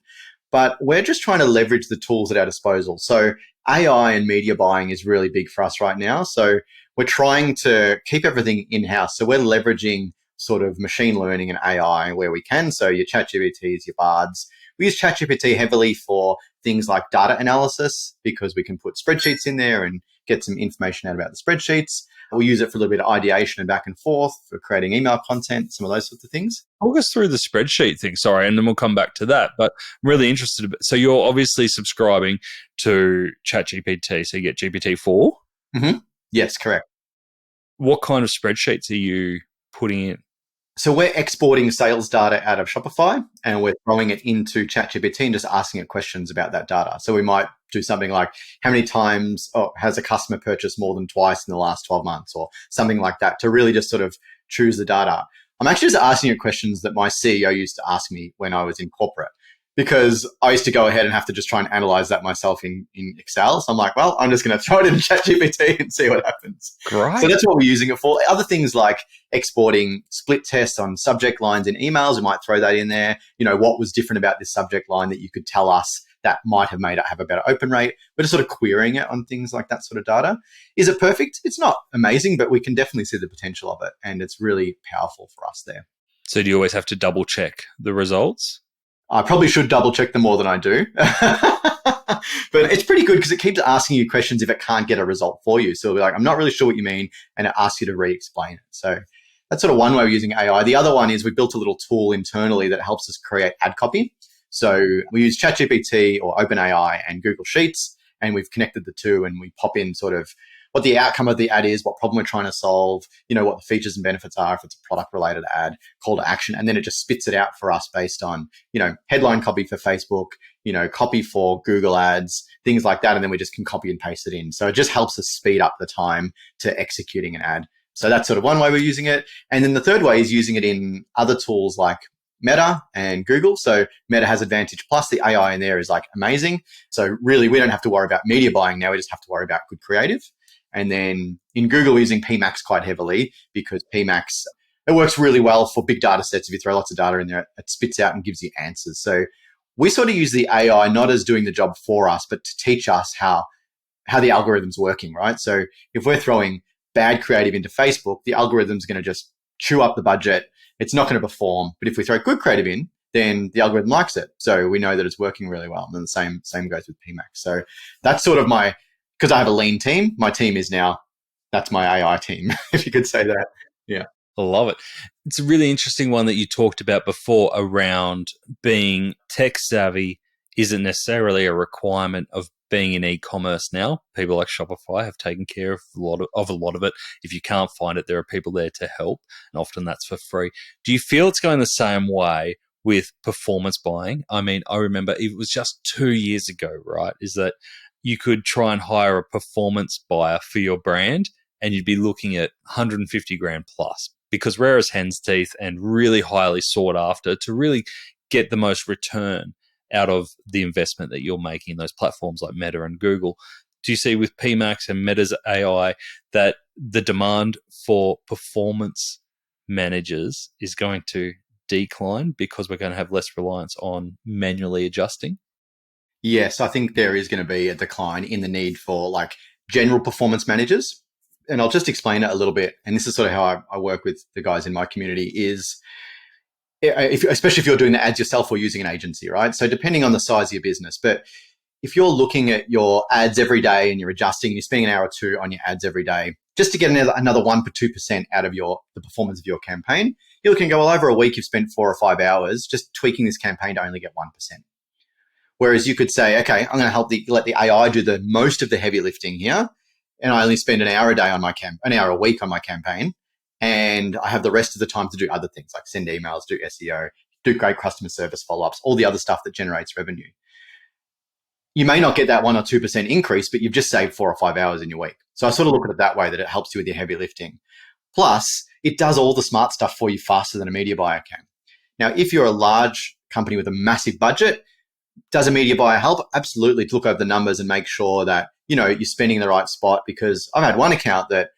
But we're just trying to leverage the tools at our disposal. So AI and media buying is really big for us right now. So we're trying to keep everything in-house. So we're leveraging sort of machine learning and AI where we can. So your ChatGPTs, your Bards. We use ChatGPT heavily for things like data analysis, because we can put spreadsheets in there and get some information out about the spreadsheets. We use it for a little bit of ideation and back and forth for creating email content, some of those sorts of things. Walk us through the spreadsheet thing, sorry, and then we'll come back to that. But I'm really interested. So you're obviously subscribing to ChatGPT, so you get GPT-4? Mm-hmm. Yes, correct. What kind of spreadsheets are you putting in? So we're exporting sales data out of Shopify and we're throwing it into ChatGPT and just asking it questions about that data. So we might do something like, how many times has a customer purchased more than twice in the last 12 months or something like that, to really just sort of choose the data. I'm actually just asking it questions that my CEO used to ask me when I was in corporate, because I used to go ahead and have to just try and analyze that myself in Excel. So I'm like, well, I'm just going to throw it in ChatGPT and see what happens. Great. So that's what we're using it for. Other things like exporting split tests on subject lines in emails, we might throw that in there. What was different about this subject line that you could tell us that might have made it have a better open rate? We're just sort of querying it on things like that sort of data. Is it perfect? It's not amazing, but we can definitely see the potential of it. And it's really powerful for us there. So do you always have to double check the results? I probably should double check them more than I do. But it's pretty good because it keeps asking you questions if it can't get a result for you. So it'll be like, I'm not really sure what you mean. And it asks you to re-explain it. So that's sort of one way of using AI. The other one is we built a little tool internally that helps us create ad copy. So we use ChatGPT or OpenAI and Google Sheets, and we've connected the two, and we pop in sort of what the outcome of the ad is, what problem we're trying to solve, what the features and benefits are if it's a product related ad, call to action, and then it just spits it out for us based on, headline copy for Facebook, copy for Google ads, things like that. And then we just can copy and paste it in. So it just helps us speed up the time to executing an ad. So that's sort of one way we're using it. And then the third way is using it in other tools like Meta and Google. So Meta has Advantage Plus. The AI in there is like amazing. So really, we don't have to worry about media buying now. We just have to worry about good creative. And then in Google, we're using PMax quite heavily because PMax, it works really well for big data sets. If you throw lots of data in there, it spits out and gives you answers. So we sort of use the AI not as doing the job for us, but to teach us how the algorithm's working, right? So if we're throwing bad creative into Facebook, the algorithm's going to just chew up the budget. It's not going to perform. But if we throw good creative in, then the algorithm likes it. So we know that it's working really well. And then the same goes with PMax. So that's sort of because I have a lean team, my team is now, that's my AI team, if you could say that. Yeah. I love it. It's a really interesting one that you talked about before around being tech savvy isn't necessarily a requirement of being in e-commerce now. People like Shopify have taken care of a lot of it. If you can't find it, there are people there to help, and often that's for free. Do you feel it's going the same way with performance buying? I mean, I remember it was just 2 years ago, right? Is that you could try and hire a performance buyer for your brand and you'd be looking at 150 grand plus, because rare as hen's teeth and really highly sought after to really get the most return out of the investment that you're making in those platforms like Meta and Google. Do you see with PMax and Meta's AI that the demand for performance managers is going to decline because we're going to have less reliance on manually adjusting? Yes, I think there is going to be a decline in the need for like general performance managers. And I'll just explain it a little bit. And this is sort of how I work with the guys in my community is, especially if you're doing the ads yourself or using an agency, right? So depending on the size of your business, but if you're looking at your ads every day and you're adjusting, you're spending an hour or two on your ads every day, just to get another 1% to 2% out of the performance of your campaign, you're looking to go, well, over a week, you've spent 4 or 5 hours just tweaking this campaign to only get 1%. Whereas you could say, okay, I'm going to let the AI do the most of the heavy lifting here, and I only spend an hour a day on an hour a week on my campaign, and I have the rest of the time to do other things like send emails, do SEO, do great customer service follow-ups, all the other stuff that generates revenue. You may not get that 1 or 2% increase, but you've just saved 4 or 5 hours in your week. So I sort of look at it that way, that it helps you with your heavy lifting. Plus, it does all the smart stuff for you faster than a media buyer can. Now, if you're a large company with a massive budget, does a media buyer help? Absolutely, to look over the numbers and make sure that, you're spending in the right spot. Because I've had one account that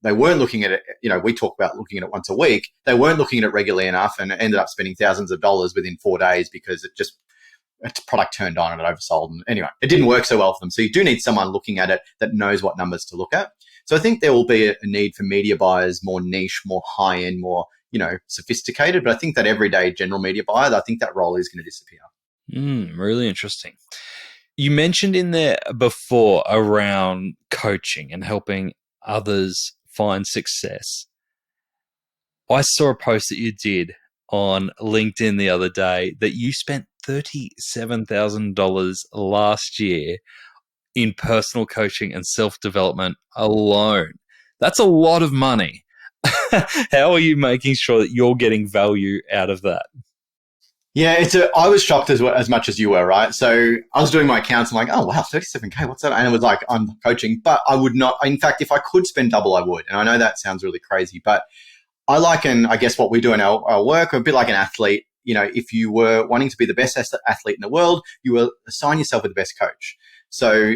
they weren't looking at it, we talk about looking at it once a week. They weren't looking at it regularly enough and ended up spending thousands of dollars within 4 days because its product turned on and it oversold. And anyway, it didn't work so well for them. So you do need someone looking at it that knows what numbers to look at. So I think there will be a need for media buyers, more niche, more high-end, more, sophisticated. But I think that everyday general media buyer, I think that role is going to disappear. Really interesting. You mentioned in there before around coaching and helping others find success. I saw a post that you did on LinkedIn the other day that you spent $37,000 last year in personal coaching and self-development alone. That's a lot of money. How are you making sure that you're getting value out of that? Yeah, I was shocked as much as you were, right? So I was doing my accounts. I'm like, oh, wow, 37K, what's that? And it was like, I'm coaching, but I would not. In fact, if I could spend double, I would. And I know that sounds really crazy, but I liken, I guess, what we do in our work a bit like an athlete. If you were wanting to be the best athlete in the world, you will assign yourself with the best coach. So,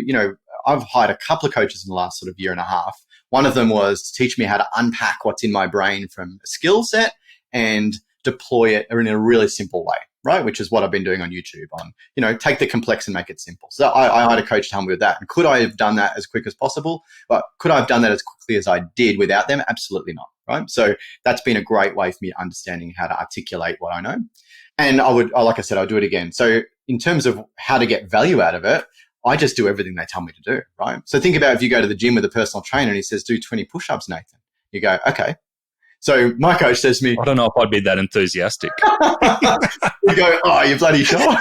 I've hired a couple of coaches in the last sort of year and a half. One of them was to teach me how to unpack what's in my brain from a skill set and deploy it in a really simple way, right? Which is what I've been doing on YouTube on, take the complex and make it simple. So I had a coach tell me with that. And could I have done that as quick as possible? But could I have done that as quickly as I did without them? Absolutely not, right? So that's been a great way for me understanding how to articulate what I know. And like I said, I'll do it again. So in terms of how to get value out of it, I just do everything they tell me to do, right? So think about if you go to the gym with a personal trainer and he says, do 20 push-ups, Nathan. You go, okay. So my coach says to me, I don't know if I'd be that enthusiastic. you go, oh, you bloody sure?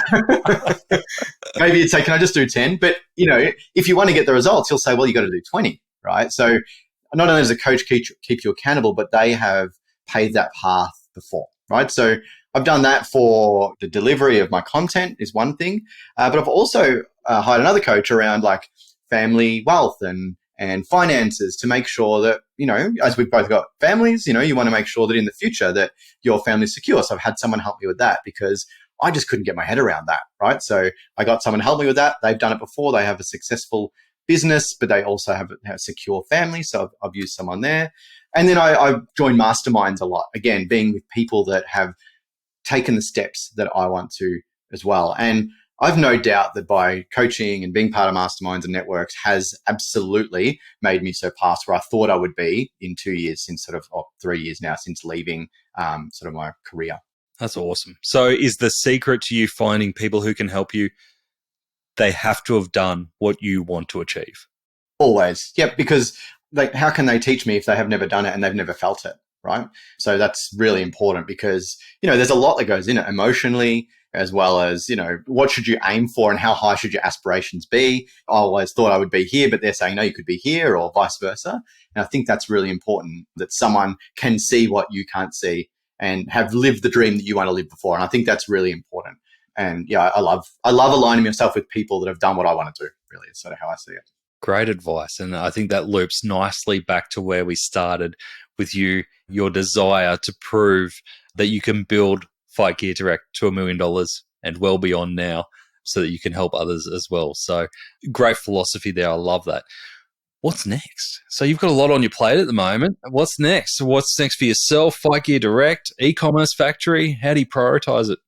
Maybe you'd say, can I just do 10? But, if you want to get the results, he'll say, well, you got to do 20, right? So not only does a coach keep you accountable, but they have paved that path before, right? So I've done that for the delivery of my content is one thing, but I've also hired another coach around like family wealth and finances to make sure that, as we've both got families, you want to make sure that in the future that your family's secure. So I've had someone help me with that because I just couldn't get my head around that, right? So I got someone to help me with that. They've done it before. They have a successful business, but they also have a secure family. So I've used someone there. And then I join masterminds a lot, again, being with people that have taken the steps that I want to as well. And I've no doubt that by coaching and being part of masterminds and networks has absolutely made me so past where I thought I would be in 2 years since 3 years now since leaving sort of my career. That's awesome. So is the secret to you finding people who can help you, they have to have done what you want to achieve? Always. Yeah, because how can they teach me if they have never done it and they've never felt it, right? So that's really important because, there's a lot that goes in it emotionally, as well as, what should you aim for and how high should your aspirations be? I always thought I would be here, but they're saying, no, you could be here or vice versa. And I think that's really important that someone can see what you can't see and have lived the dream that you want to live before. And I think that's really important. And yeah, I love aligning myself with people that have done what I want to do, really. It's sort of how I see it. Great advice. And I think that loops nicely back to where we started with you, your desire to prove that you can build Fight Gear Direct to $1 million and well beyond now so that you can help others as well. So great philosophy there. I love that. What's next? So you've got a lot on your plate at the moment. What's next? What's next for yourself? Fight Gear Direct, e-commerce factory. How do you prioritize it?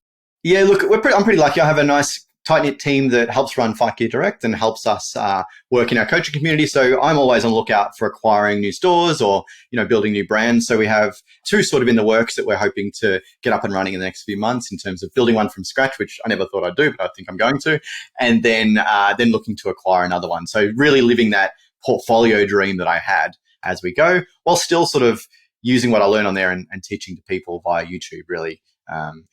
Yeah, look, I'm pretty lucky. I have a nice tight-knit team that helps run Fight Gear Direct and helps us work in our coaching community. So I'm always on the lookout for acquiring new stores or, building new brands. So we have 2 sort of in the works that we're hoping to get up and running in the next few months in terms of building one from scratch, which I never thought I'd do, but I think I'm going to. And then looking to acquire another one. So really living that portfolio dream that I had as we go, while still sort of using what I learn on there and teaching to people via YouTube, really.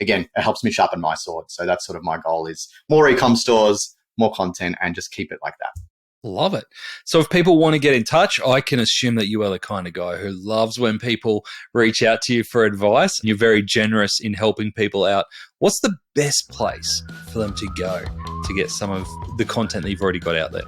Again, it helps me sharpen my sword. So that's sort of my goal is more ecom stores, more content, and just keep it like that. Love it. So if people want to get in touch, I can assume that you are the kind of guy who loves when people reach out to you for advice. You're very generous in helping people out. What's the best place for them to go to get some of the content that you've already got out there?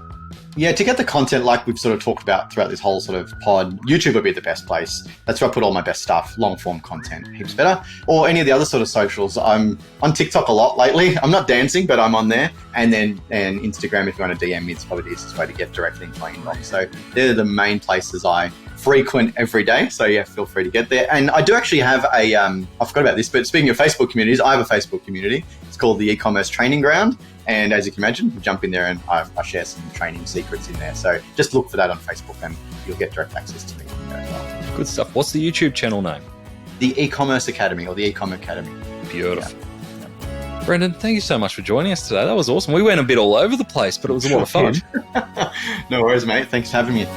Yeah, to get the content like we've sort of talked about throughout this whole sort of pod, YouTube would be the best place. That's where I put all my best stuff, long form content, heaps better. Or any of the other sort of socials. I'm on TikTok a lot lately. I'm not dancing, but I'm on there. And Instagram, if you want to DM me, it's probably the easiest way to get directly into my inbox. So they're the main places I frequent every day. So yeah, feel free to get there. And I do actually have I forgot about this, but speaking of Facebook communities, I have a Facebook community. It's called the E-commerce Training Ground. And as you can imagine, you jump in there and I share some training secrets in there. So just look for that on Facebook and you'll get direct access to me there as well. Good stuff. What's the YouTube channel name? The E-commerce Academy or the Ecom Academy. Beautiful. Yeah. Brendan, thank you so much for joining us today. That was awesome. We went a bit all over the place, but it was a lot of fun. No worries, mate. Thanks for having me.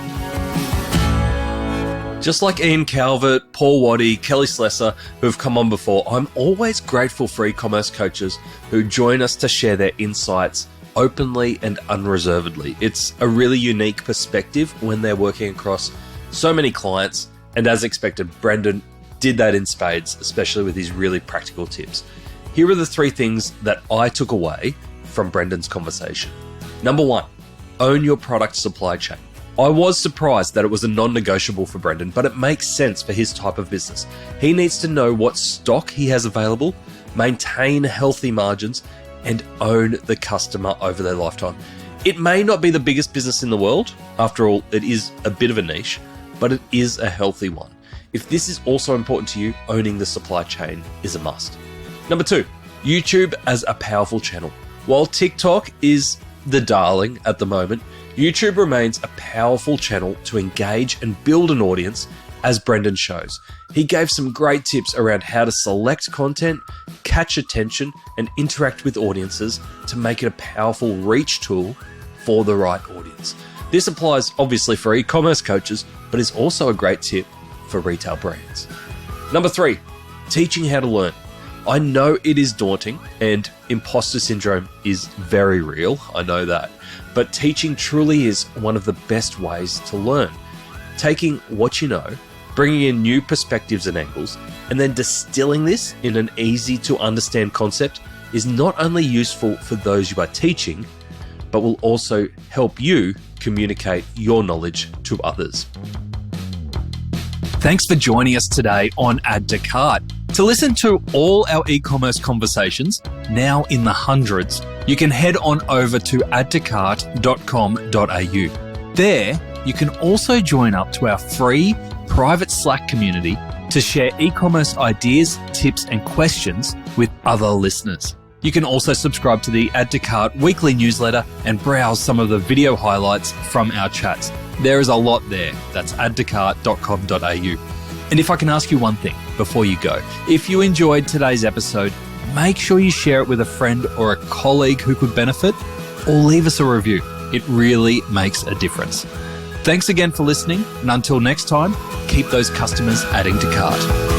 Just like Ian Calvert, Paul Waddy, Kelly Slessor, who have come on before, I'm always grateful for e-commerce coaches who join us to share their insights openly and unreservedly. It's a really unique perspective when they're working across so many clients, and as expected, Brendan did that in spades, especially with his really practical tips. Here are the 3 things that I took away from Brendan's conversation. Number 1, own your product supply chain. I was surprised that it was a non-negotiable for Brendan, but it makes sense for his type of business. He needs to know what stock he has available, maintain healthy margins, and own the customer over their lifetime. It may not be the biggest business in the world. After all, it is a bit of a niche, but it is a healthy one. If this is also important to you, owning the supply chain is a must. Number 2, YouTube as a powerful channel. While TikTok is the darling at the moment, YouTube remains a powerful channel to engage and build an audience, as Brendan shows. He gave some great tips around how to select content, catch attention, and interact with audiences to make it a powerful reach tool for the right audience. This applies obviously for e-commerce coaches, but is also a great tip for retail brands. Number 3, teaching how to learn. I know it is daunting and imposter syndrome is very real. I know that. But teaching truly is one of the best ways to learn. Taking what you know, bringing in new perspectives and angles, and then distilling this in an easy to understand concept is not only useful for those you are teaching, but will also help you communicate your knowledge to others. Thanks for joining us today on Add to Cart. To listen to all our e-commerce conversations, now in the hundreds, you can head on over to addtocart.com.au. There, you can also join up to our free private Slack community to share e-commerce ideas, tips, and questions with other listeners. You can also subscribe to the Add to Cart weekly newsletter and browse some of the video highlights from our chats. There is a lot there. That's addtocart.com.au. And if I can ask you one thing before you go, if you enjoyed today's episode, make sure you share it with a friend or a colleague who could benefit, or leave us a review. It really makes a difference. Thanks again for listening, and until next time, keep those customers adding to cart.